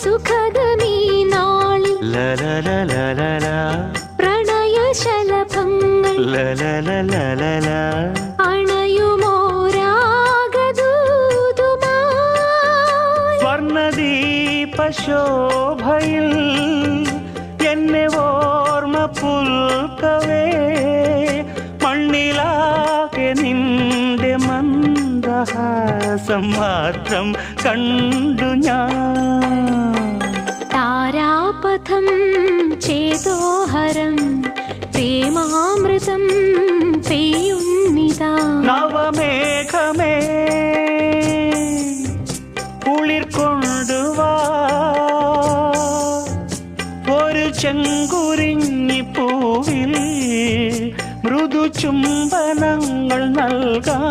സുഖദമീ നാളിൽ പ്രണയശലഭങ്ങൾ അണയുമോരാഗദൂതുമായി സ്വർണദീപശോഭയിൽ എന്നെ ഓർമ്മ പുൽക്കവേ മണ്ണിലാകെ നിന്റെ മന്ദഹാസം മാത്രം കണ്ടു ഞാൻ. താരാപഥം ചേതോഹരം പ്രേമാമൃതം പെയ്യുന്നിതാ. നവമേഘമേ കുളിർ കൊണ്ടുവാ ഒരു ചെങ്കുരിഞ്ഞി പൂവിൽ മൃദു ചുംബനങ്ങൾ നൽകാൻ.